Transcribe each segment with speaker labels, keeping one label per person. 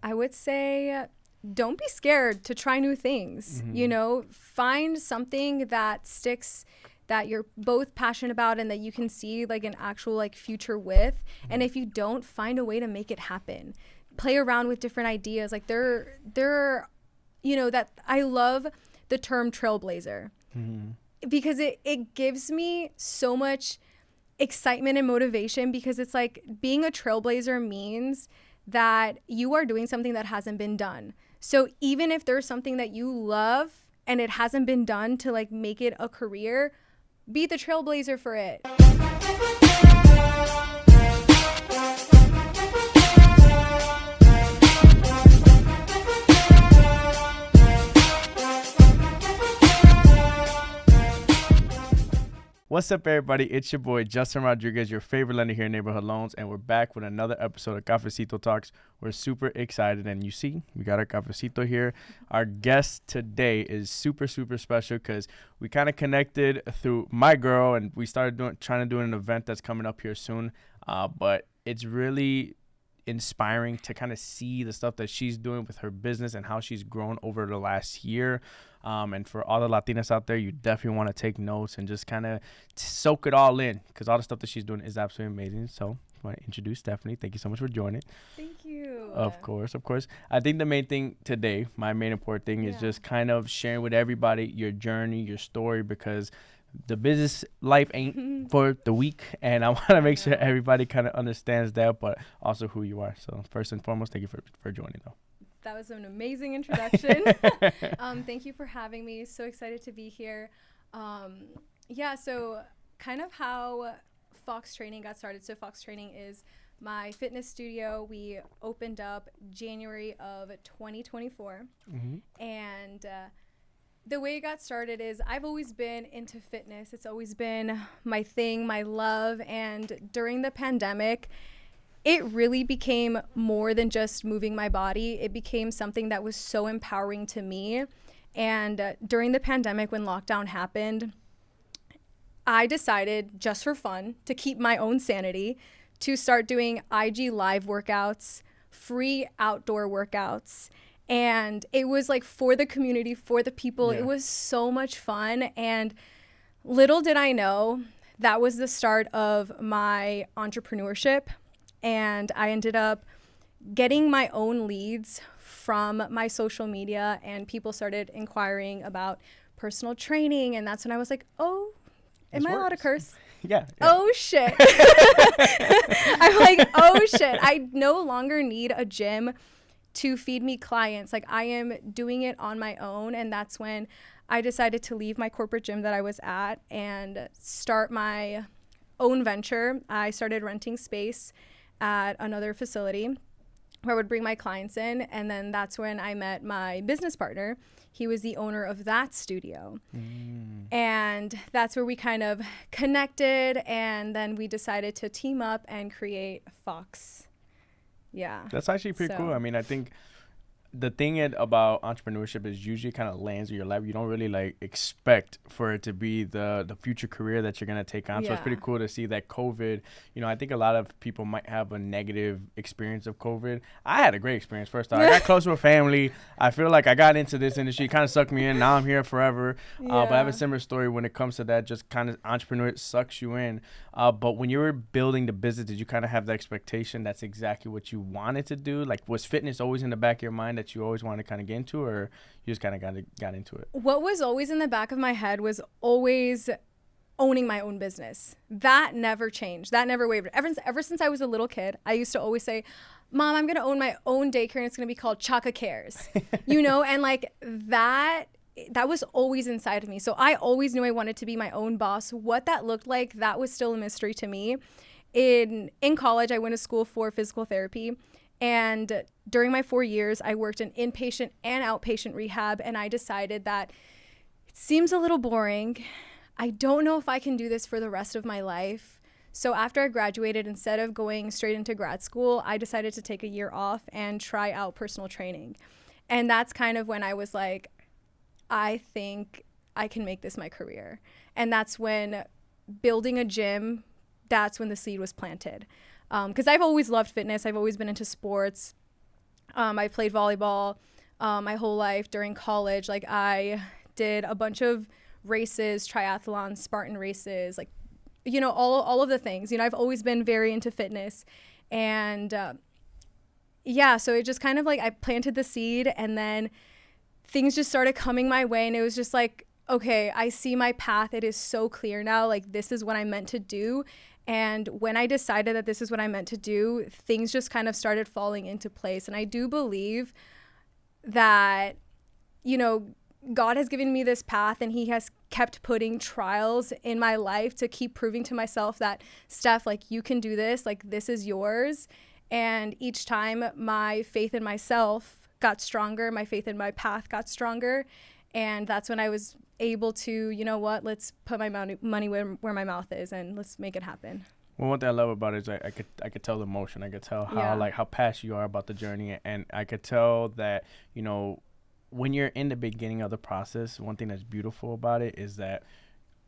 Speaker 1: I would say don't be scared to try new things. Find something that sticks, that you're both passionate about and that you can see like an actual like future with. And if you don't, find a way to make it happen. Play around with different ideas. Like that I love the term trailblazer because it gives me so much excitement and motivation, because it's like being a trailblazer means that you are doing something that hasn't been done. So even if there's something that you love and it hasn't been done to like make it a career, be the trailblazer for it.
Speaker 2: What's up, everybody? It's your boy, Justin Rodriguez, your favorite lender here in Neighborhood Loans, and we're back with another episode of Cafecito Talks. We're super excited, and you see, we got our Cafecito here. Our guest today is super, super special because we kind of connected through my girl, and we started trying to do an event that's coming up here soon, but it's really inspiring to kind of see the stuff that she's doing with her business and how she's grown over the last year. And for all the Latinas out there, you definitely want to take notes and just kind of soak it all in, because all the stuff that she's doing is absolutely amazing. So I want to introduce Stephanny. Thank you so much for joining.
Speaker 1: Thank you.
Speaker 2: Of course. I think the main thing today, my main important thing is just kind of sharing with everybody your journey, your story, because the business life ain't for the weak, and I want to make sure everybody kind of understands that, but also who you are. So first and foremost, thank you for joining, though.
Speaker 1: That was an amazing introduction. Thank you for having me. So excited to be here. So kind of how Fox Training got started. So Fox Training is my fitness studio. We opened up January of 2024. And the way it got started is I've always been into fitness. It's always been my thing, my love. And during the pandemic, it really became more than just moving my body. It became something that was so empowering to me. And during the pandemic, when lockdown happened, I decided, just for fun, to keep my own sanity, to start doing IG live workouts, free outdoor workouts. And it was like for the community, for the people. It was so much fun. And little did I know, that was the start of my entrepreneurship. And I ended up getting my own leads from my social media, and people started inquiring about personal training. And that's when I was like, oh, am I allowed to curse?
Speaker 2: Yeah.
Speaker 1: Oh, shit. I'm like, oh, shit. I no longer need a gym to feed me clients. Like, I am doing it on my own. And that's when I decided to leave my corporate gym that I was at and start my own venture. I started renting space at another facility where I would bring my clients in. And then that's when I met my business partner. He was the owner of that studio. And that's where we kind of connected. And then we decided to team up and create Fox. Yeah.
Speaker 2: That's actually pretty cool. I mean, I think the thing about entrepreneurship is usually kind of lands in your life. You don't really like expect for it to be the future career that you're going to take on. So it's pretty cool to see that COVID, I think a lot of people might have a negative experience of COVID. I had a great experience. First off, I got close to a family. I feel like I got into this industry. It kind of sucked me in. Now I'm here forever. But I have a similar story when it comes to that. Just kind of entrepreneur sucks you in. But when you were building the business, did you kind of have the expectation that's exactly what you wanted to do? Like, was fitness always in the back of your mind that you always wanted to kind of get into, or you just kind of got into it?
Speaker 1: What was always in the back of my head was always owning my own business. That never changed. That never wavered. Ever since I was a little kid, I used to always say, Mom, I'm going to own my own daycare, and it's going to be called Chaca Cares, and like that was always inside of me. So I always knew I wanted to be my own boss. What that looked like, that was still a mystery to me. In college, I went to school for physical therapy. And during my 4 years, I worked in inpatient and outpatient rehab. And I decided that it seems a little boring. I don't know if I can do this for the rest of my life. So after I graduated, instead of going straight into grad school, I decided to take a year off and try out personal training. And that's kind of when I was like, I think I can make this my career. And that's when building a gym, that's when the seed was planted. Because I've always loved fitness. I've always been into sports. I played volleyball my whole life. During college, like I did a bunch of races, triathlons, Spartan races, like, you know, all of the things. You know, I've always been very into fitness. And yeah, so it just kind of like I planted the seed, and then things just started coming my way, and it was just like, okay, I see my path. It is so clear now. Like, this is what I'm meant to do. And when I decided that this is what I meant to do, things just kind of started falling into place. And I do believe that, you know, God has given me this path, and he has kept putting trials in my life to keep proving to myself that, Steph, like, you can do this, like, this is yours. And each time my faith in myself got stronger, my faith in my path got stronger. And that's when I was able to, you know what, let's put my money where my mouth is, and let's make it happen.
Speaker 2: Well, one thing I love about it is I could tell the emotion. I could tell how passionate you are about the journey, and I could tell that, you know, when you're in the beginning of the process, one thing that's beautiful about it is that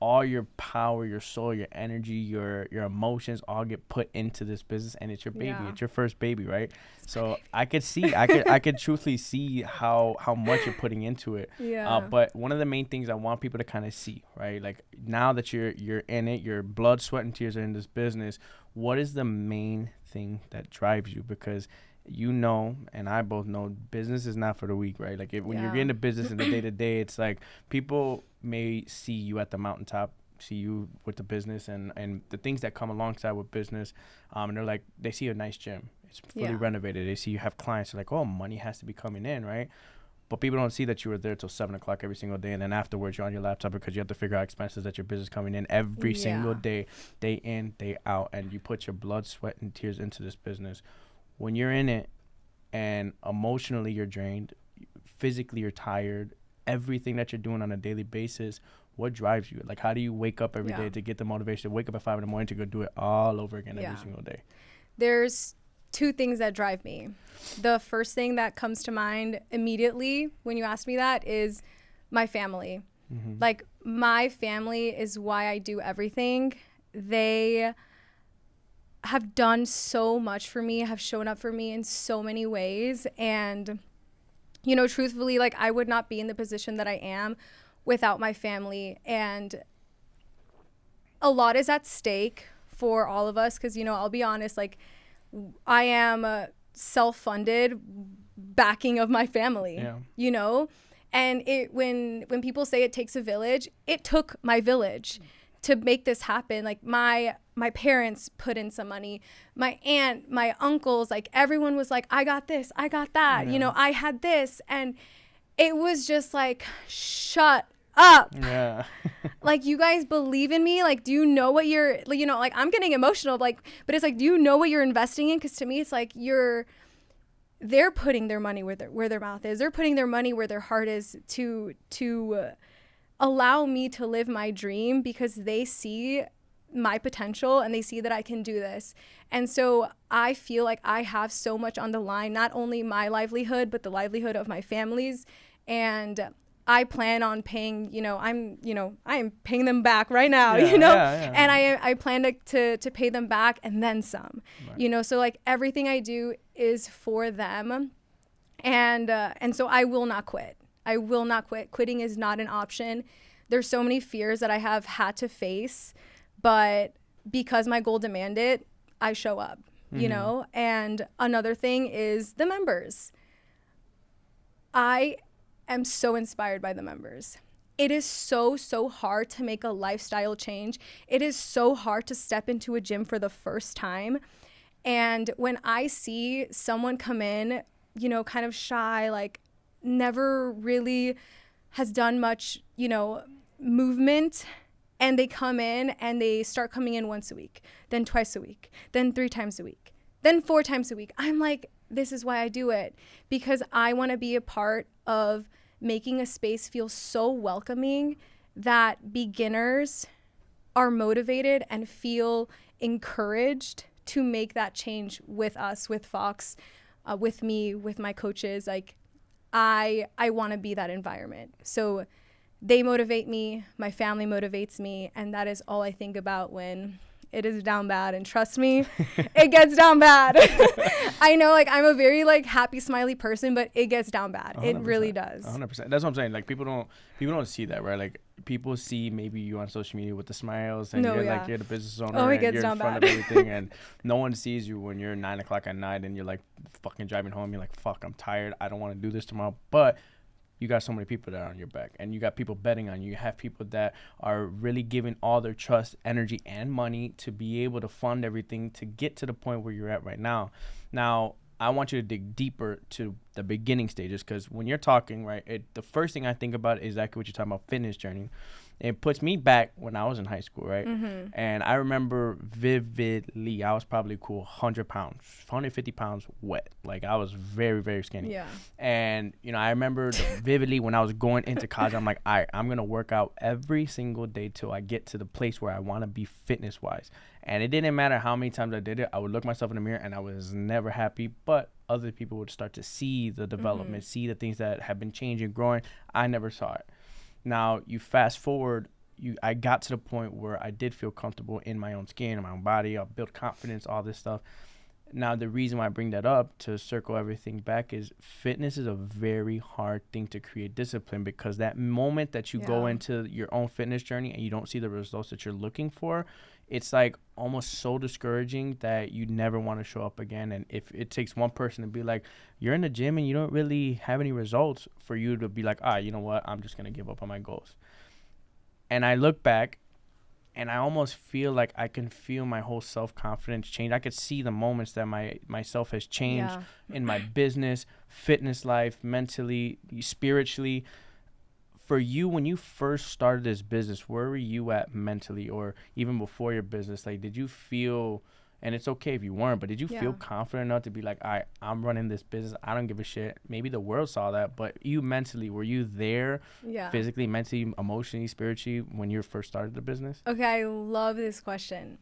Speaker 2: all your power, your soul, your energy, your emotions all get put into this business, and it's your baby. Yeah. It's your first baby, right? So I could truthfully see how much you're putting into it. Yeah. But one of the main things I want people to kind of see, right? Like, now that you're in it, your blood, sweat, and tears are in this business, what is the main thing that drives you? Because you know, and I both know, business is not for the weak, right? Like, when you're getting the business in the day-to-day, it's like people may see you at the mountaintop, see you with the business and the things that come alongside with business, and they're like, they see a nice gym, it's fully renovated, they see you have clients, they're like, oh, money has to be coming in, right? But people don't see that you were there till 7 o'clock every single day, and then afterwards you're on your laptop because you have to figure out expenses that your business coming in every single day in, day out, and you put your blood, sweat, and tears into this business. When you're in it and emotionally you're drained, physically you're tired, everything that you're doing on a daily basis, what drives you? Like, how do you wake up every day to get the motivation to wake up at 5 a.m. to go do it all over again every single day?
Speaker 1: There's two things that drive me. The first thing that comes to mind immediately when you ask me that is my family. Mm-hmm. Like, my family is why I do everything. They have done so much for me, have shown up for me in so many ways. And, you know, truthfully, like, I would not be in the position that I am without my family. And a lot is at stake for all of us, because, you know, I'll be honest, like, I am self-funded backing of my family, you know? And when people say it takes a village, it took my village to make this happen. Like, my parents put in some money, my aunt, my uncles, like, everyone was like, I got this, I got that, you know, I had this. And it was just like, shut up. Yeah. Like, you guys believe in me? Like, do you know what you're, like, you know, like, I'm getting emotional, like, but it's like, do you know what you're investing in? Because to me, it's like, they're putting their money where their mouth is. They're putting their money where their heart is to allow me to live my dream, because they see my potential and they see that I can do this. And so I feel like I have so much on the line, not only my livelihood, but the livelihood of my families. And I plan on paying, I am paying them back right now, and I plan to pay them back and then some, right. So like, everything I do is for them. And so I will not quit. I will not quit. Quitting is not an option. There's so many fears that I have had to face, but because my goal demanded it, I show up, And another thing is the members. I am so inspired by the members. It is so hard to make a lifestyle change. It is so hard to step into a gym for the first time. And when I see someone come in, kind of shy, like, never really has done much, movement, and they come in and they start coming in once a week, then twice a week, then 3 times a week, then 4 times a week. I'm like, this is why I do it, because I want to be a part of making a space feel so welcoming that beginners are motivated and feel encouraged to make that change with us, with Fox, with me, with my coaches. Like, I want to be that environment. So they motivate me, my family motivates me, and that is all I think about when it is down bad. And trust me, it gets down bad. I know, like, I'm a very, like, happy, smiley person, but it gets down bad. 100%. It really does.
Speaker 2: 100%. That's what I'm saying. Like, people don't see that, right? Like, people see maybe you on social media with the smiles, and like, you're the business owner, and you're in front of everything, and no one sees you when you're 9 o'clock at night, and you're, like, fucking driving home. You're like, fuck, I'm tired. I don't want to do this tomorrow. But you got so many people that are on your back, and you got people betting on you. You have people that are really giving all their trust, energy, and money to be able to fund everything to get to the point where you're at right now. Now, I want you to dig deeper to the beginning stages, because when you're talking, right, the first thing I think about is exactly what you're talking about, fitness journey. It puts me back when I was in high school, right? Mm-hmm. And I remember vividly, I was probably 100 pounds, 150 pounds wet. Like, I was very, very skinny.
Speaker 1: Yeah.
Speaker 2: And, you know, I remember vividly when I was going into college, I'm like, all right, I'm going to work out every single day till I get to the place where I want to be fitness-wise. And it didn't matter how many times I did it. I would look myself in the mirror, and I was never happy. But other people would start to see the development, see the things that have been changing, growing. I never saw it. Now, you fast forward, I got to the point where I did feel comfortable in my own skin, in my own body. I built confidence, all this stuff. Now, the reason why I bring that up to circle everything back is fitness is a very hard thing to create discipline, because that moment that you go into your own fitness journey and you don't see the results that you're looking for, it's like almost so discouraging that you never want to show up again. And if it takes one person to be like, you're in the gym and you don't really have any results, for you to be like, you know what, I'm just going to give up on my goals. And I look back and I almost feel like I can feel my whole self-confidence change. I could see the moments that myself has changed in my business, fitness life, mentally, spiritually. For you, when you first started this business, where were you at mentally, or even before your business? Like, did you feel, and it's okay if you weren't, but did you feel confident enough to be like, all right, I'm running this business, I don't give a shit? Maybe the world saw that, but you mentally, were you there physically, mentally, emotionally, spiritually when you first started the business?
Speaker 1: Okay, I love this question.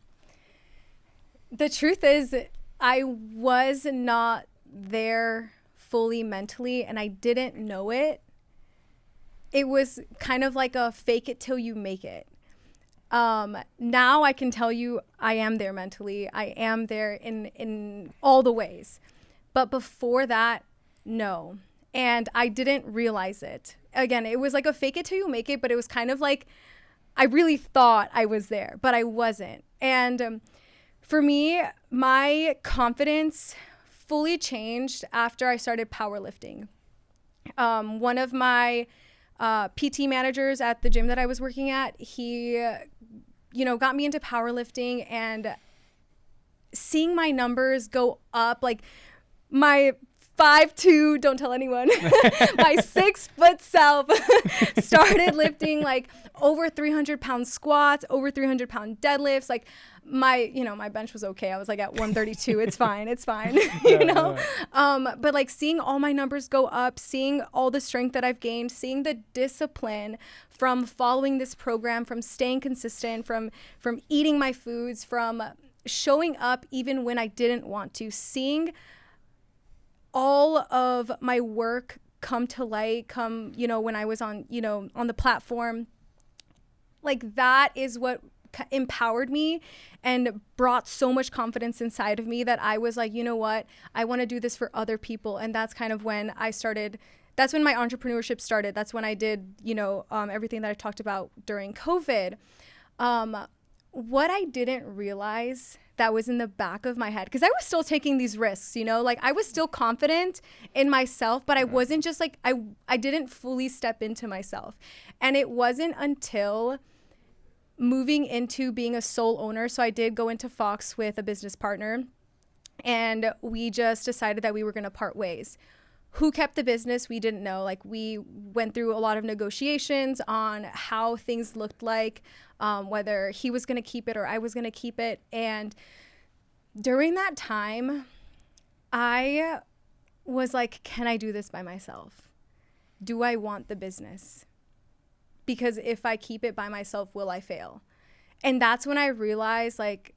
Speaker 1: The truth is, I was not there fully mentally, and I didn't know it. It was kind of like a fake it till you make it. Now I can tell you I am there mentally. I am there in all the ways. But before that, no. And I didn't realize it. Again, it was like a fake it till you make it, but it was kind of like I really thought I was there, but I wasn't. And for me, my confidence fully changed after I started powerlifting. One of my PT managers at the gym that I was working at, he, got me into powerlifting, and seeing my numbers go up, like my 5'2", don't tell anyone, my 6-foot self started lifting like over 300 pound squats, over 300 pound deadlifts. Like my bench was okay. I was like at 132. It's fine. But like seeing all my numbers go up, seeing all the strength that I've gained, seeing the discipline from following this program, from staying consistent, from eating my foods, from showing up even when I didn't want to, seeing all of my work come to light, when I was on the platform, like that is what empowered me and brought so much confidence inside of me that I was like, you know what, I want to do this for other people. And that's kind of when that's when my entrepreneurship started. That's when I did, everything that I talked about during COVID. What I didn't realize that was in the back of my head, because I was still taking these risks, like I was still confident in myself, but I wasn't just like, I didn't fully step into myself. And it wasn't until moving into being a sole owner. So I did go into Fox with a business partner, and we just decided that we were going to part ways. Who kept the business? We didn't know. Like, we went through a lot of negotiations on how things looked like, whether he was going to keep it or I was going to keep it. And during that time, I was like, can I do this by myself? Do I want the business? Because if I keep it by myself, will I fail? And that's when I realized, like,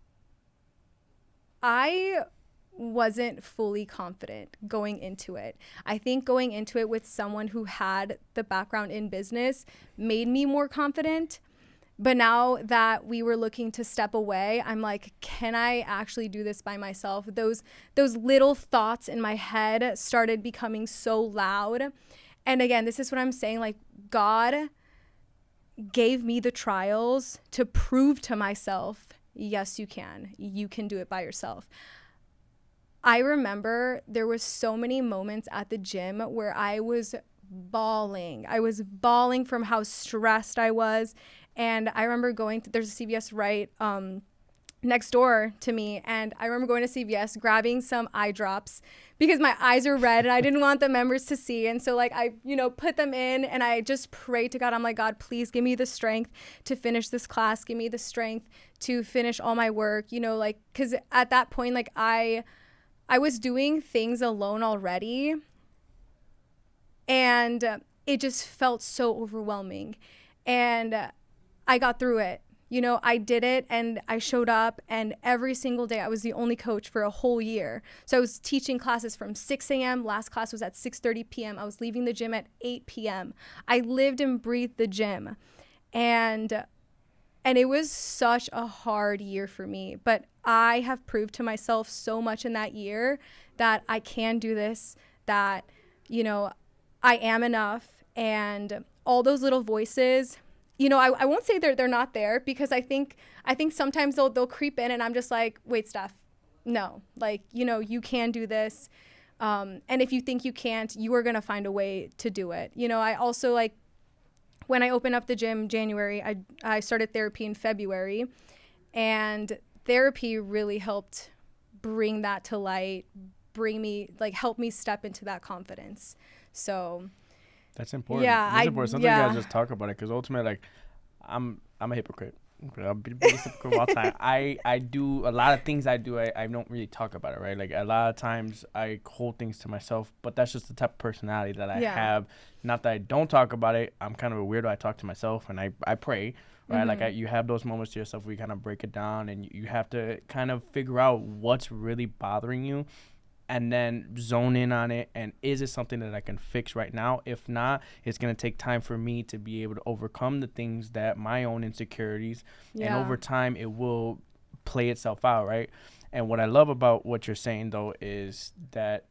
Speaker 1: I wasn't fully confident going into it. I think going into it with someone who had the background in business made me more confident. But now that we were looking to step away, I'm like, can I actually do this by myself? Those little thoughts in my head started becoming so loud. And again, this is what I'm saying, like, God gave me the trials to prove to myself, yes, you can. You can do it by yourself. I remember there was so many moments at the gym where I was bawling. I was bawling from how stressed I was. And I remember there's a CVS right next door to me. And I remember going to CVS, grabbing some eye drops because my eyes are red and I didn't want the members to see. And so like I, put them in and I just prayed to God. I'm like, God, please give me the strength to finish this class. Give me the strength to finish all my work, because at that point, like I was doing things alone already. And it just felt so overwhelming. And I got through it. I did it and I showed up, and every single day I was the only coach for a whole year. So I was teaching classes from 6 a.m. Last class was at 6:30 p.m. I was leaving the gym at 8 p.m. I lived and breathed the gym. And it was such a hard year for me. But I have proved to myself so much in that year that I can do this, that, I am enough. And all those little voices, I won't say they're not there, because I think sometimes they'll creep in and I'm just like, wait, Steph, no, like, you can do this. And if you think you can't, you are going to find a way to do it. I also, like, when I opened up the gym January, I started therapy in February, and therapy really helped bring that to light, help me step into that confidence. So
Speaker 2: that's important.
Speaker 1: Yeah,
Speaker 2: that's important. Sometimes you guys just talk about it, because ultimately, like, I'm a hypocrite. I'll be the biggest hypocrite of all time. I do a lot of things I don't really talk about it, right? Like, a lot of times I hold things to myself, but that's just the type of personality that I have. Not that I don't talk about it. I'm kind of a weirdo. I talk to myself and I pray, right?
Speaker 1: Mm-hmm.
Speaker 2: Like, you have those moments to yourself where you kind of break it down and you have to kind of figure out what's really bothering you, and then zone in on it. And is it something that I can fix right now? If not, it's going to take time for me to be able to overcome the things that my own insecurities. And over time, it will play itself out, right? And what I love about what you're saying, though, is that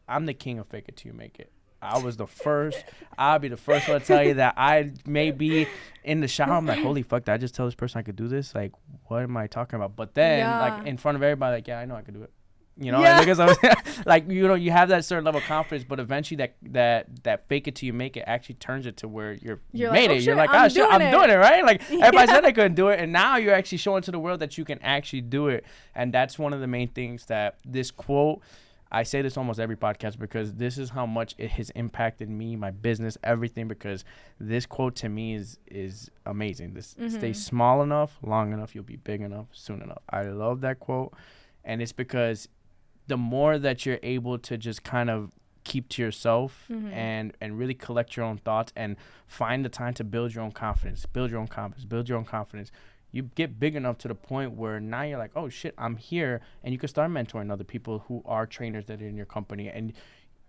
Speaker 2: I'm the king of fake it till you make it. I was the first. I'll be the first one to tell you that I may be in the shower. I'm like, holy fuck, did I just tell this person I could do this? Like, what am I talking about? But then, like, in front of everybody, like, yeah, I know I could do it. Because I was like, you have that certain level of confidence, but eventually that fake it till you make it actually turns it to where you made it. You're like, oh shit, I'm doing it, right? Like, everybody said I couldn't do it, and now you're actually showing to the world that you can actually do it. And that's one of the main things that this quote, I say this almost every podcast, because this is how much it has impacted me, my business, everything, because this quote to me is amazing. This stay small enough, long enough, you'll be big enough, soon enough. I love that quote. And it's because the more that you're able to just kind of keep to yourself and really collect your own thoughts and find the time to build your own confidence, you get big enough to the point where now you're like, oh shit, I'm here. And you can start mentoring other people who are trainers that are in your company. And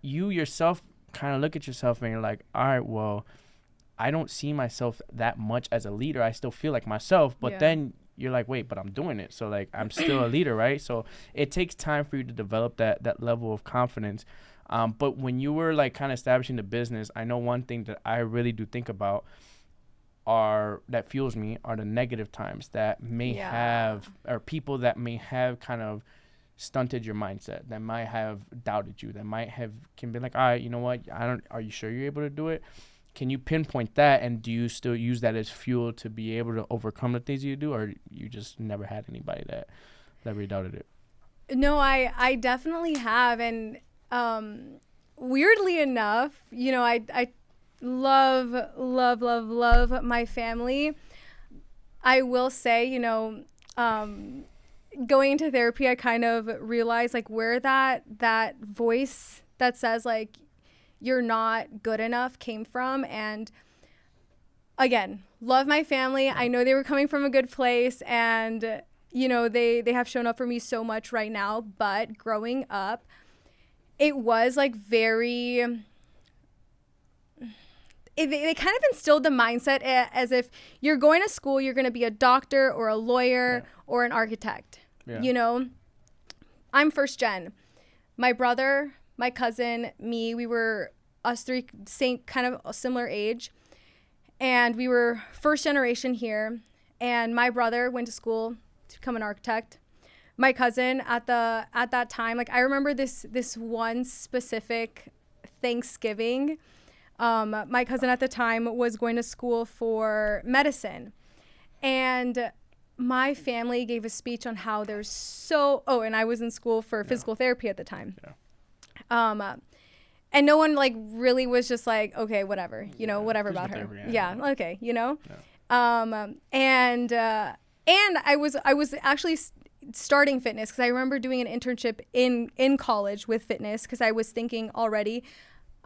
Speaker 2: you yourself kind of look at yourself and you're like, all right, well, I don't see myself that much as a leader. I still feel like myself, but then you're like, wait, but I'm doing it. So, like, I'm still a leader, right? So it takes time for you to develop that level of confidence. But when you were, like, kind of establishing the business, I know one thing that I really do think about that fuels me are the negative times that may have, or people that may have kind of stunted your mindset, that might have doubted you, that can be like, all right, you know what? Are you sure you're able to do it? Can you pinpoint that, and do you still use that as fuel to be able to overcome the things you do, or you just never had anybody that really doubted it?
Speaker 1: No, I definitely have. And weirdly enough, I love my family. I will say, going into therapy, I kind of realized, like, where that voice that says, like, you're not good enough came from. And again, love my family. I know they were coming from a good place, and they have shown up for me so much right now. But growing up, it was like they kind of instilled the mindset as if you're going to school, you're going to be a doctor or a lawyer or an architect.
Speaker 2: Yeah.
Speaker 1: You know, I'm first gen. My brother, my cousin, me, we were us three, same kind of a similar age. And we were first generation here. And my brother went to school to become an architect. My cousin at that time, like I remember this one specific Thanksgiving. My cousin at the time was going to school for medicine, and my family gave a speech on how and I was in school for physical therapy at the time. And no one like really was just like, okay, whatever, you know, whatever about her. Okay, you know. And I was actually starting fitness because I remember doing an internship in college with fitness because I was thinking already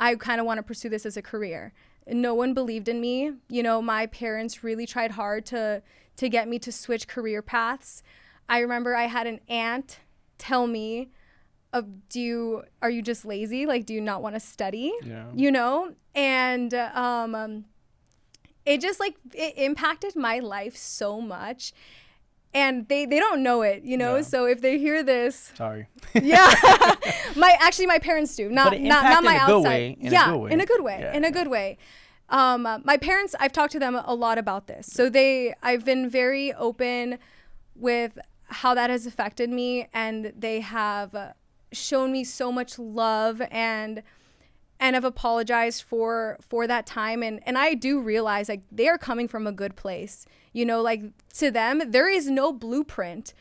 Speaker 1: I kind of want to pursue this as a career. No one believed in me. You know, my parents really tried hard to get me to switch career paths. I remember I had an aunt tell me, are you just lazy? Like, do you not want to study? Yeah. You know? And it just like, it impacted my life so much. And they don't know it, you know. Yeah. So if they hear this,
Speaker 2: sorry.
Speaker 1: Yeah, my parents do, not my outside. In a good way. My parents, I've talked to them a lot about this. So I've been very open with how that has affected me, and they have shown me so much love and have apologized for that time. And I do realize like they are coming from a good place. You know, like to them, there is no blueprint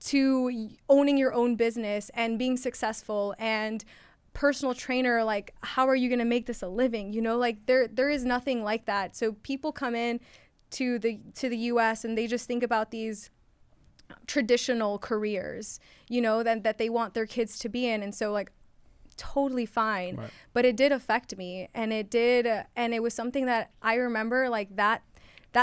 Speaker 1: to owning your own business and being successful and personal trainer. Like, how are you going to make this a living? You know, like there is nothing like that. So people come in to the US and they just think about these traditional careers, you know, that they want their kids to be in. And so like, totally fine. Right. But it did affect me, and it was something that I remember like that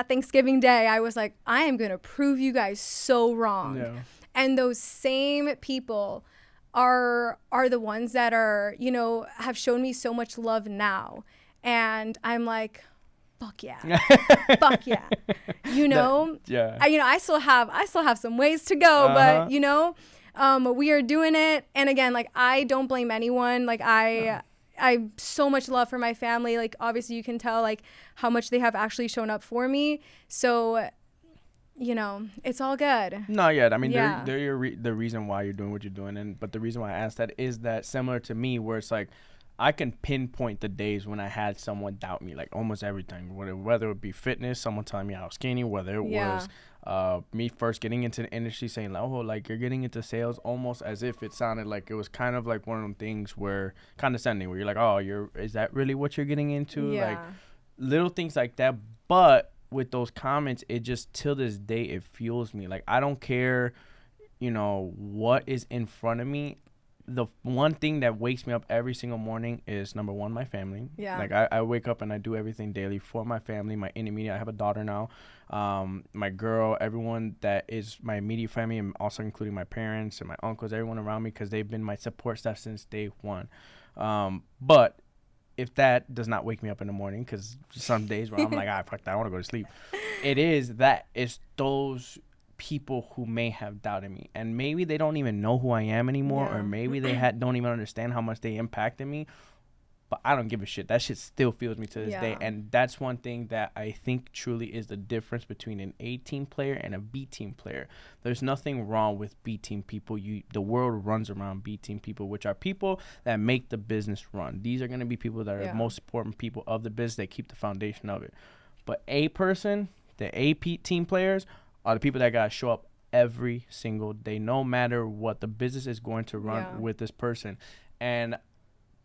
Speaker 1: Thanksgiving day, I was like, I am going to prove you guys so wrong. Yeah. And those same people are the ones that are, you know, have shown me so much love now. And I'm like, fuck yeah. Fuck yeah. You know? I still have some ways to go, but you know, we are doing it. And again, like, I don't blame anyone. Like I so much love for my family. Like, obviously you can tell like how much they have actually shown up for me. So, you know, it's all good.
Speaker 2: No, yeah. I mean, they're the reason why you're doing what you're doing. But the reason why I asked that is that similar to me, where it's like, I can pinpoint the days when I had someone doubt me, like almost everything, whether it be fitness, someone telling me I was skinny, whether it was me first getting into the industry saying, oh, like you're getting into sales, almost as if it sounded like it was kind of like one of them things where condescending, where you're like, oh, is that really what you're getting into? Yeah. Like little things like that. But with those comments, it just till this day, it fuels me. Like, I don't care, you know, what is in front of me. The one thing that wakes me up every single morning is, number one, my family. Yeah. Like, I wake up and I do everything daily for my family, my intermediate. I have a daughter now. My girl, everyone that is my immediate family, and also including my parents and my uncles, everyone around me, because they've been my support staff since day one. But if that does not wake me up in the morning, because some days where I'm like, fuck that, I want to go to sleep. It's those people who may have doubted me, and maybe they don't even know who I am anymore, or maybe they don't even understand how much they impacted me, but I don't give a shit. That shit still fuels me to this day. And that's one thing that I think truly is the difference between an A team player and a B team player. There's nothing wrong with B team people. The world runs around B team people, which are people that make the business run. These are going to be people that are the most important people of the business. They keep the foundation of it. But the A team players are the people that got to show up every single day, no matter what. The business is going to run with this person. And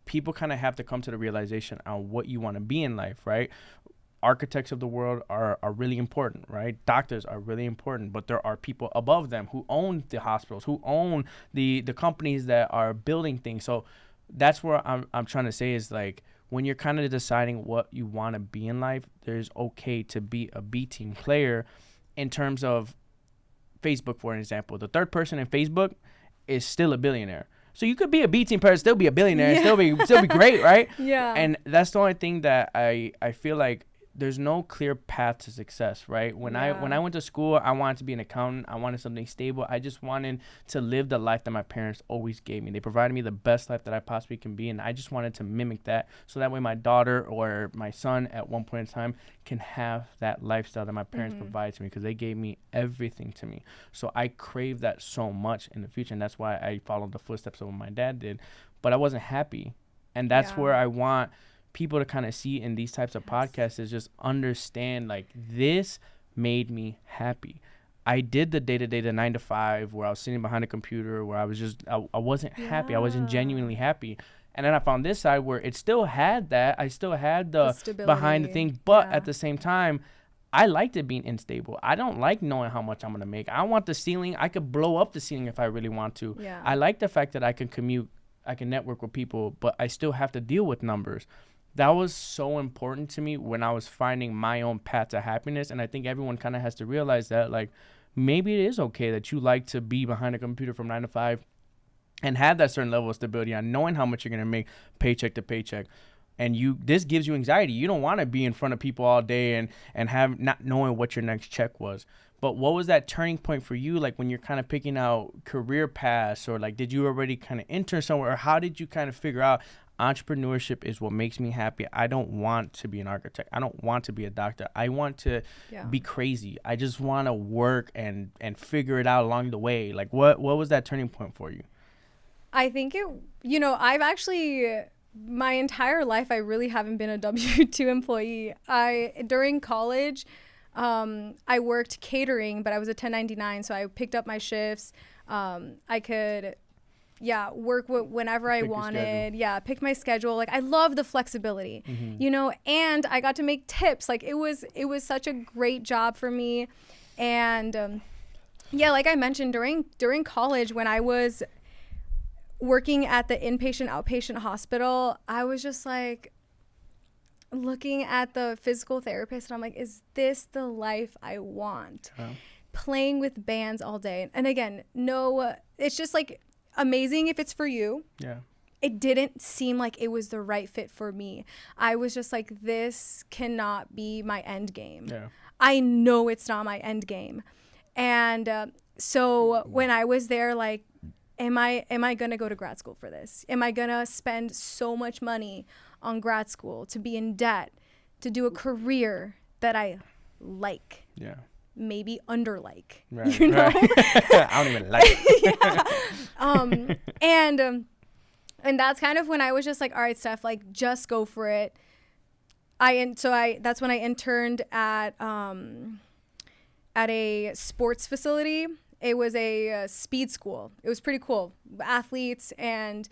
Speaker 2: people kind of have to come to the realization on what you want to be in life, right? Architects of the world are really important, right? Doctors are really important, but there are people above them who own the hospitals, who own the companies that are building things. So that's where I'm trying to say is, like, when you're kind of deciding what you want to be in life, there's okay to be a B team player. In terms of Facebook, for example, the third person in Facebook is still a billionaire. So you could be a B team player, still be a billionaire, and still be great, right?
Speaker 1: Yeah.
Speaker 2: And that's the only thing that I feel like there's no clear path to success, right? When I went to school, I wanted to be an accountant. I wanted something stable. I just wanted to live the life that my parents always gave me. They provided me the best life that I possibly can be, and I just wanted to mimic that, so that way my daughter or my son at one point in time can have that lifestyle that my parents provide to me, because they gave me everything to me. So I crave that so much in the future, and that's why I followed the footsteps of what my dad did. But I wasn't happy, and that's where I want people to kind of see in these types of podcasts, is just understand, like, this made me happy. I did the day-to-day, the 9 to 5, where I was sitting behind a computer, where I was just, I wasn't happy. I wasn't genuinely happy. And then I found this side where it still had that. I still had the behind the thing, but at the same time, I liked it being unstable. I don't like knowing how much I'm going to make. I want the ceiling. I could blow up the ceiling if I really want to.
Speaker 1: Yeah.
Speaker 2: I like the fact that I can commute, I can network with people, but I still have to deal with numbers. That was so important to me when I was finding my own path to happiness. And I think everyone kind of has to realize that, like, maybe it is okay that you like to be behind a computer from 9 to 5 and have that certain level of stability on knowing how much you're going to make paycheck to paycheck. And this gives you anxiety. You don't want to be in front of people all day and have not knowing what your next check was. But what was that turning point for you, like, when you're kind of picking out career paths, or, like, did you already kind of intern somewhere, or how did you kind of figure out entrepreneurship is what makes me happy? I don't want to be an architect. I don't want to be a doctor. I want to be crazy. I just want to work and figure it out along the way. Like, what was that turning point for you?
Speaker 1: I think I've actually, my entire life, I really haven't been a W-2 employee. During college, I worked catering, but I was a 1099, so I picked up my shifts. I could work whenever I wanted. Pick my schedule. Like, I love the flexibility, and I got to make tips. Like, it was such a great job for me. And like I mentioned, during college, when I was working at the inpatient outpatient hospital, I was just like looking at the physical therapist, and I'm like, is this the life I want? Playing with bands all day. And again, no, it's just like amazing if it's for you. It didn't seem like it was the right fit for me. I was just like, this cannot be my end game. I know it's not my end game. And so when I was there, like, am I going to go to grad school for this? Am I going to spend so much money on grad school to be in debt, to do a career that I like? Maybe underlike,
Speaker 2: right. I don't even like it.
Speaker 1: And that's kind of when I was just like, all right, Steph, like, just go for it. That's when I interned at a sports facility. It was a speed school. It was pretty cool, athletes, and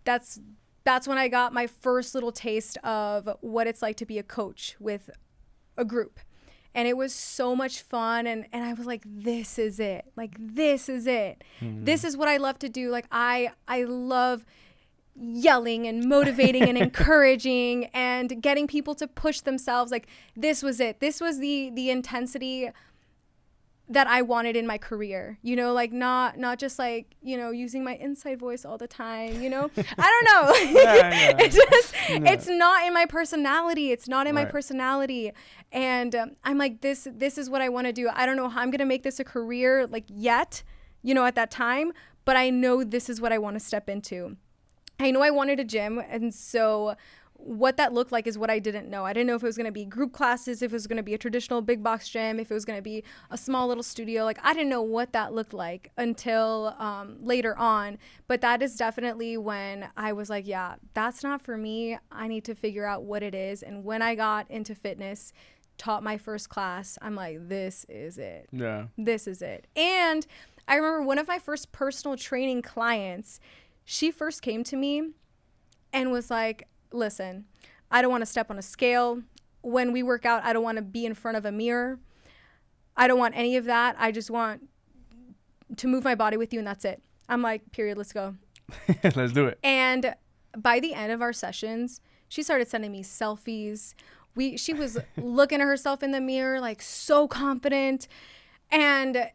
Speaker 1: that's when I got my first little taste of what it's like to be a coach with a group. And it was so much fun. And I was like, this is it. Like, this is it. This is what I love to do. Like, I love yelling and motivating and encouraging and getting people to push themselves. Like, this was it. This was the intensity that I wanted in my career, like, not just like, using my inside voice all the time, I don't know. It's not in my personality. It's not in my personality. And I'm like, this is what I want to do. I don't know how I'm going to make this a career, like, yet, at that time, but I know this is what I want to step into. I know I wanted a gym. And so what that looked like is what I didn't know. I didn't know if it was going to be group classes, if it was going to be a traditional big box gym, if it was going to be a small little studio. Like, I didn't know what that looked like until later on. But that is definitely when I was like, yeah, that's not for me. I need to figure out what it is. And when I got into fitness, taught my first class, I'm like, this is it. This is it. And I remember one of my first personal training clients, she first came to me and was like, listen, I don't want to step on a scale. When we work out, I don't want to be in front of a mirror. I don't want any of that. I just want to move my body with you, and that's it. I'm like, period, let's go.
Speaker 2: Let's do it.
Speaker 1: And by the end of our sessions, she started sending me selfies. She was looking at herself in the mirror, like, so confident. And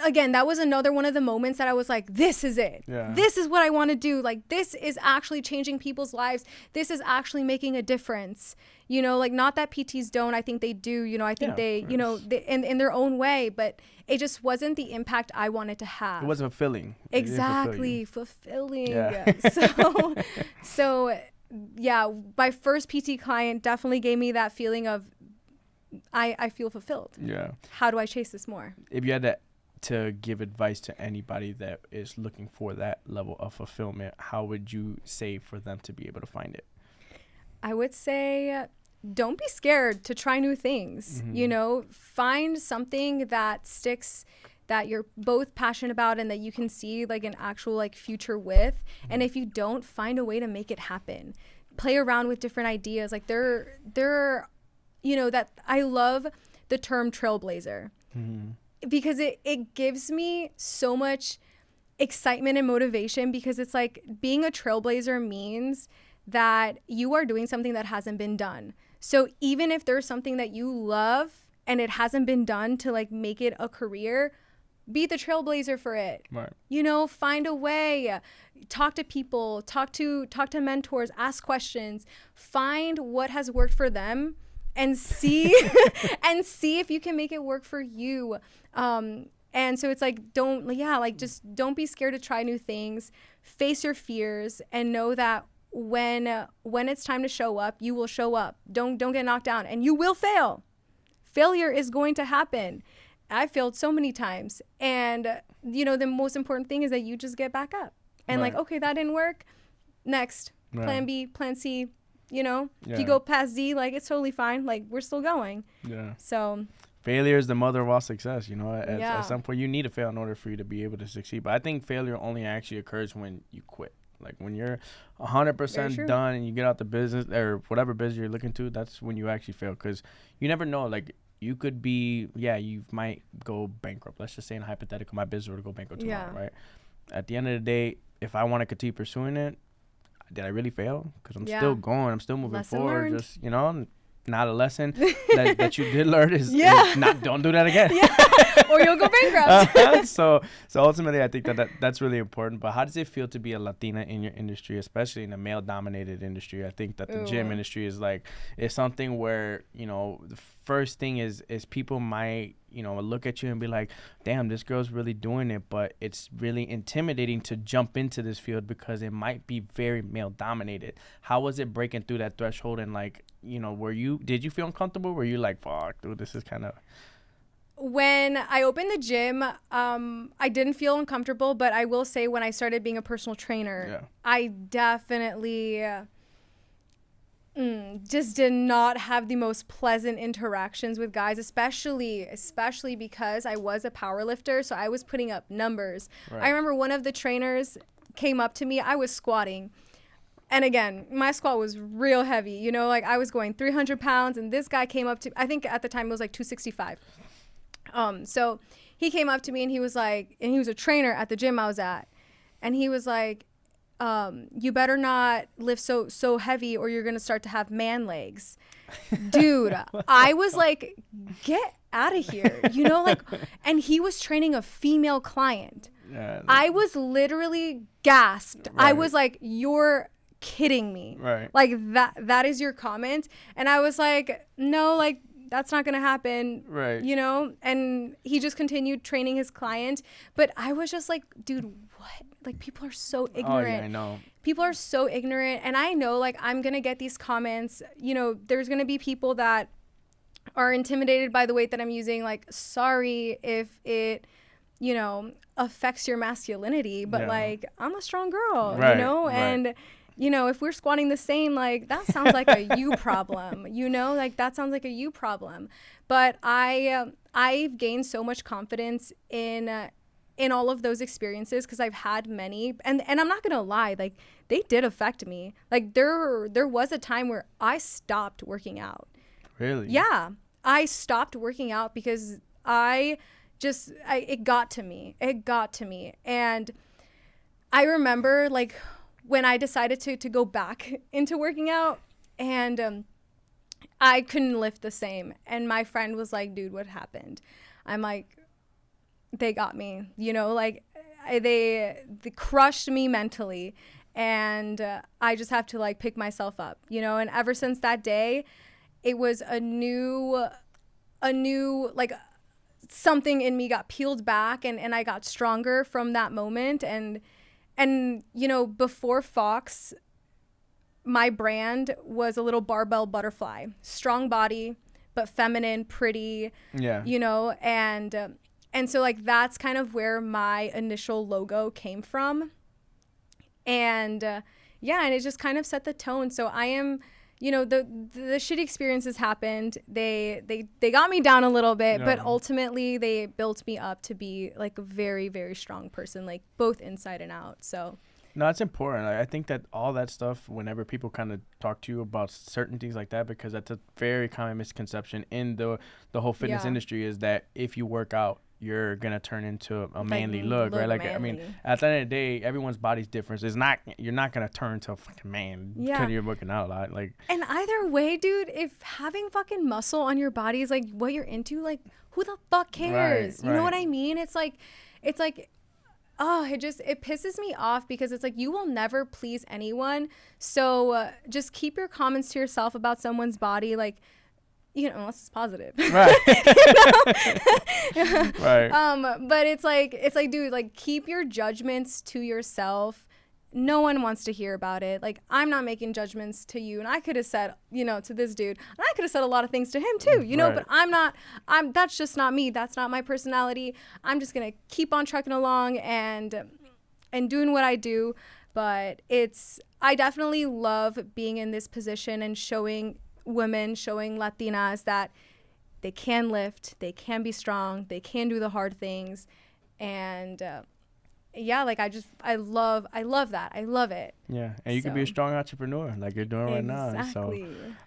Speaker 1: again, that was another one of the moments that I was like, this is it.
Speaker 2: Yeah.
Speaker 1: This is what I want to do. Like, this is actually changing people's lives. This is actually making a difference. You know, like, not that PTs don't. I think they do. You know, I think they, you know, in their own way. But it just wasn't the impact I wanted to have.
Speaker 2: It wasn't fulfilling.
Speaker 1: Exactly. Fulfilling.
Speaker 2: Yeah.
Speaker 1: So, yeah, my first PT client definitely gave me that feeling of, I feel fulfilled.
Speaker 2: Yeah.
Speaker 1: How do I chase this more?
Speaker 2: If you had to give advice to anybody that is looking for that level of fulfillment, how would you say for them to be able to find it?
Speaker 1: I would say don't be scared to try new things. You know, find something that sticks, that you're both passionate about and that you can see like an actual like future with. And if you don't, find a way to make it happen. Play around with different ideas. Like there, you know, that I love the term trailblazer because it gives me so much excitement and motivation, because it's like being a trailblazer means that you are doing something that hasn't been done. So even if there's something that you love and it hasn't been done to like make it a career, be the trailblazer for it.
Speaker 2: Right.
Speaker 1: You know, find a way, talk to people, talk to mentors, ask questions, find what has worked for them and see and see if you can make it work for you. And so it's like, just don't be scared to try new things, face your fears, and know that when it's time to show up, you will show up. Don't get knocked down, and you will fail. Failure is going to happen. I failed so many times. And, you know, the most important thing is that you just get back up. And like, okay, that didn't work. Next. Plan B, plan C, you know. If you go past Z, like, it's totally fine. Like, we're still going. Yeah. So
Speaker 2: failure is the mother of all success, you know. At some point, you need to fail in order for you to be able to succeed. But I think failure only actually occurs when you quit. Like, when you're 100% done and you get out the business or whatever business you're looking to, that's when you actually fail. Because you never know, like, you could be, you might go bankrupt. Let's just say in a hypothetical, my business were to go bankrupt tomorrow, right? At the end of the day, if I want to continue pursuing it, did I really fail? Because I'm still going. I'm still moving forward. Learned. Just, you know, not a lesson that you did learn is don't do that again.
Speaker 1: Or you'll go bankrupt.
Speaker 2: So ultimately, I think that's really important. But how does it feel to be a Latina in your industry, especially in a male-dominated industry? I think that the gym industry is something where, you know, the first thing is people might, you know, look at you and be like, damn, this girl's really doing it. But it's really intimidating to jump into this field because it might be very male-dominated. How was it breaking through that threshold? And, like, you know, did you feel uncomfortable? Were you like, fuck, dude, this is kind of...
Speaker 1: When I opened the gym, I didn't feel uncomfortable, but I will say when I started being a personal trainer, I definitely just did not have the most pleasant interactions with guys, especially because I was a power lifter, so I was putting up numbers. I remember one of the trainers came up to me. I was squatting. And again, my squat was real heavy. You know, like I was going 300 pounds, and this guy came up to, I think at the time it was like 265. So he came up to me and he was like, and he was a trainer at the gym I was at. And he was like, you better not lift so heavy or you're going to start to have man legs. Dude, I was like, get out of here. You know, like, and he was training a female client. Yeah, I was literally gasped. Right. I was like, you're kidding me. Right. Like that is your comment. And I was like, no, like, that's not going to happen. Right. You know? And he just continued training his client. But I was just like, dude, what? Like, people are so ignorant. Oh, yeah, I know. People are so ignorant. And I know, like, I'm going to get these comments. You know, there's going to be people that are intimidated by the weight that I'm using. Like, sorry if it, you know, affects your masculinity. But, like, I'm a strong girl, you know? And... you know, if we're squatting the same, like, that sounds like a you problem, you know, like that sounds like a you problem. But I've gained so much confidence in all of those experiences because I've had many. And I'm not going to lie, like, they did affect me. Like, there was a time where I stopped working out. Really? Yeah. I stopped working out because it got to me. It got to me. And I remember, like, when I decided to go back into working out, and I couldn't lift the same. And my friend was like, dude, what happened? I'm like, they got me, you know, like they crushed me mentally, and I just have to like pick myself up, you know. And ever since that day, it was a new like something in me got peeled back, and I got stronger from that moment. And you know, before Fox, my brand was a little barbell butterfly, strong body but feminine, pretty, you know. And so like that's kind of where my initial logo came from. And yeah, and it just kind of set the tone. So I am, you know, the shitty experiences happened. They got me down a little bit, but ultimately they built me up to be like a very, very strong person, like both inside and out. So
Speaker 2: no, it's important. I think that all that stuff, whenever people kind of talk to you about certain things like that, because that's a very common misconception in the whole fitness industry, is that if you work out, you're gonna turn into a manly look, right? Like, manly. I mean, at the end of the day, everyone's body's different. It's not, you're not gonna turn to a fucking man because you're working out a lot. Like,
Speaker 1: and either way, dude, if having fucking muscle on your body is like what you're into, like who the fuck cares? You know what I mean? It's like, oh, it pisses me off, because it's like you will never please anyone. So just keep your comments to yourself about someone's body, like, you know, unless it's positive.
Speaker 2: Right. Right.
Speaker 1: But it's like, dude, like keep your judgments to yourself. No one wants to hear about it. Like, I'm not making judgments to you. And I could have said, you know, to this dude, and I could have said a lot of things to him too, you know, but that's just not me. That's not my personality. I'm just going to keep on trucking along and doing what I do. But I definitely love being in this position and showing women, showing Latinas that they can lift, they can be strong, they can do the hard things. And yeah, like I love that. I love it.
Speaker 2: Yeah, and you can be a strong entrepreneur like you're doing right now. So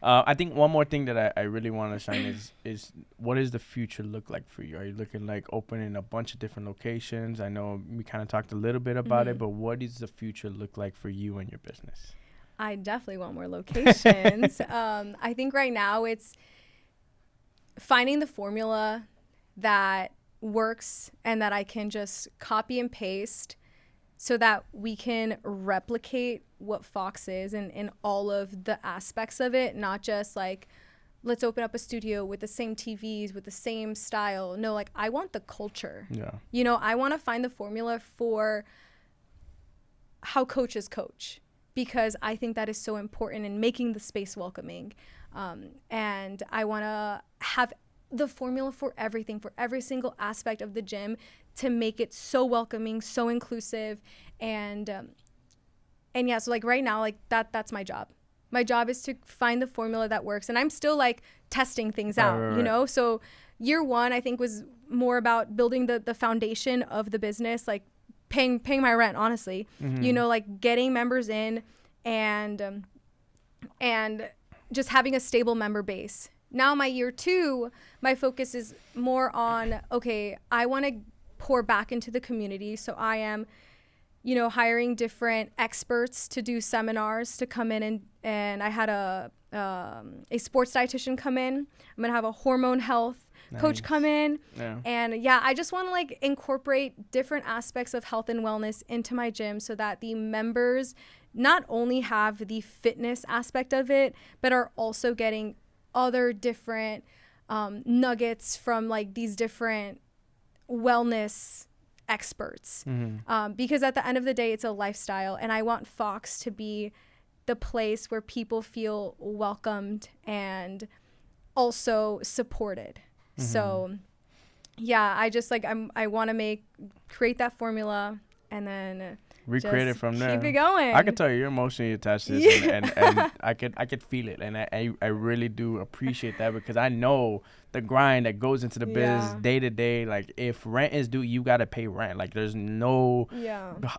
Speaker 2: I think one more thing that I really want to shine is what does the future look like for you? Are you looking like opening a bunch of different locations? I know we kind of talked a little bit about it, but what does the future look like for you and your business?
Speaker 1: I definitely want more locations. I think right now it's finding the formula that works and that I can just copy and paste so that we can replicate what Fox is in all of the aspects of it, not just like, let's open up a studio with the same TVs, with the same style. No, like I want the culture. Yeah. You know, I want to find the formula for how coaches coach, because I think that is so important in making the space welcoming. And I want to have the formula for everything, for every single aspect of the gym, to make it so welcoming, so inclusive. And yeah, so like right now, like that's my job. My job is to find the formula that works. And I'm still like testing things out, you know? So year one, I think, was more about building the foundation of the business, like paying my rent, honestly, you know, like getting members in and just having a stable member base. Now my year two, my focus is more on, okay, I want to pour back into the community. So I am, you know, hiring different experts to do seminars to come in, and I had a sports dietitian come in. I'm going to have a hormone health coach come in. And yeah, I just want to like incorporate different aspects of health and wellness into my gym so that the members not only have the fitness aspect of it, but are also getting other different nuggets from like these different wellness experts. Because at the end of the day, it's a lifestyle, and I want Fox to be the place where people feel welcomed and also supported. So yeah, I just like, I want to create that formula and then
Speaker 2: recreate it from there.
Speaker 1: Keep it going.
Speaker 2: I can tell you're emotionally attached to this, and I could feel it, and I really do appreciate that, because I know the grind that goes into the biz day to day. Like, if rent is due, you gotta pay rent. Like, there's no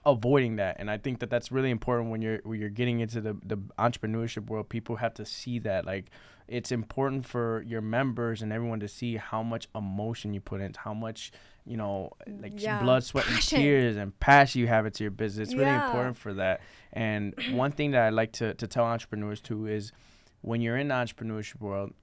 Speaker 2: avoiding that, and I think that that's really important when you're getting into the entrepreneurship world. People have to see that, like, it's important for your members and everyone to see how much emotion you put into, how much, you know, like blood, sweat, and tears and passion you have into your business. It's really important for that. And one thing that I like to tell entrepreneurs too is, when you're in the entrepreneurship world,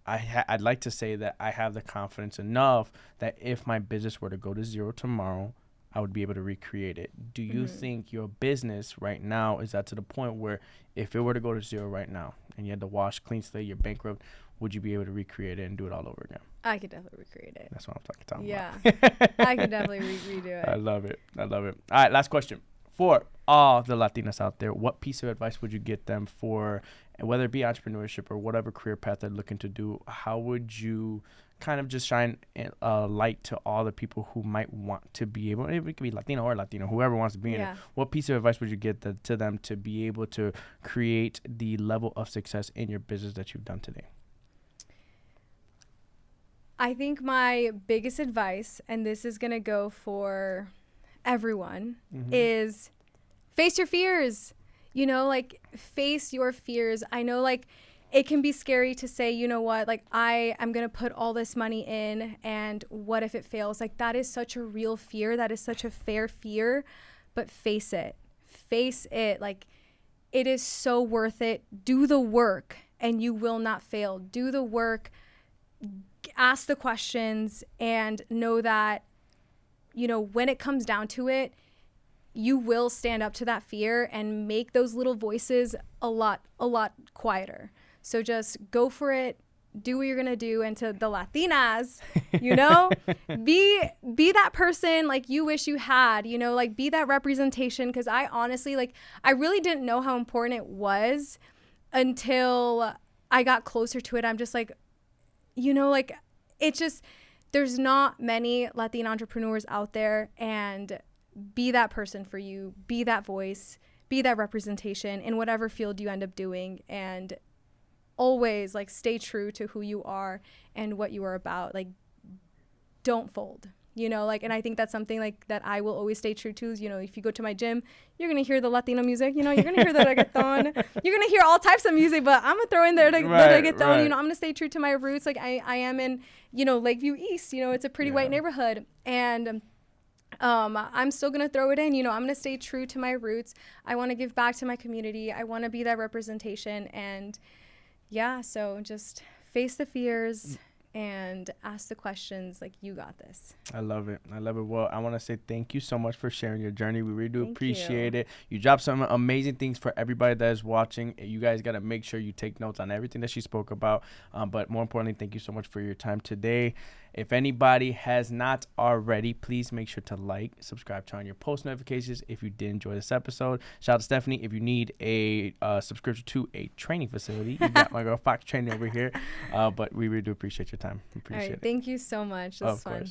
Speaker 2: I'd like to say that I have the confidence enough that if my business were to go to zero tomorrow, I would be able to recreate it. Do you think your business right now is that to the point where if it were to go to zero right now and you had to wash, clean slate, you're bankrupt, would you be able to recreate it and do it all over again?
Speaker 1: I could definitely recreate it.
Speaker 2: That's what I'm talking
Speaker 1: about.
Speaker 2: Yeah.
Speaker 1: I could definitely redo it.
Speaker 2: I love it. All right, last question. For all the Latinas out there, what piece of advice would you get them for, whether it be entrepreneurship or whatever career path they're looking to do? How would you kind of just shine a light to all the people who might want to be able, it could be Latino or Latino, whoever wants to be in it. What piece of advice would you get to them to be able to create the level of success in your business that you've done today?
Speaker 1: I think my biggest advice, and this is going to go for everyone, is face your fears. You know, like, face your fears. I know, like, it can be scary to say, you know what, like, I'm going to put all this money in, and what if it fails? Like, that is such a real fear. That is such a fair fear, but face it. Face it. Like, it is so worth it. Do the work, and you will not fail. Do the work. Ask the questions, and know that, you know, when it comes down to it, you will stand up to that fear and make those little voices a lot quieter. So just go for it, do what you're going to do. And to the Latinas, you know, be that person like you wish you had, you know, like, be that representation. Cause I honestly, like, I really didn't know how important it was until I got closer to it. I'm just like, you know, like, it's just, there's not many Latina entrepreneurs out there, and be that person for you, be that voice, be that representation in whatever field you end up doing, and always, like, stay true to who you are and what you are about. Like, don't fold, you know, like, and I think that's something, like, that I will always stay true to is, you know, if you go to my gym, you're going to hear the Latino music, you know, you're going to hear the reggaeton, you're going to hear all types of music, but I'm going to throw in there the reggaeton, you know, I'm going to stay true to my roots. Like, I am in, you know, Lakeview East, you know, it's a pretty white neighborhood, and I'm still going to throw it in, you know, I'm going to stay true to my roots. I want to give back to my community. I want to be that representation. And yeah, so just face the fears and ask the questions. Like, you got this.
Speaker 2: I love it. Well, I want to say thank you so much for sharing your journey. We really do appreciate it. You dropped some amazing things for everybody that is watching. You guys got to make sure you take notes on everything that she spoke about. But more importantly, thank you so much for your time today. If anybody has not already, please make sure to like, subscribe, turn on your post notifications if you did enjoy this episode. Shout out to Stephanny. If you need a subscription to a training facility, you got my girl Fox Training over here. But we really do appreciate your time. Appreciate it.
Speaker 1: Thank you so much. This was fun.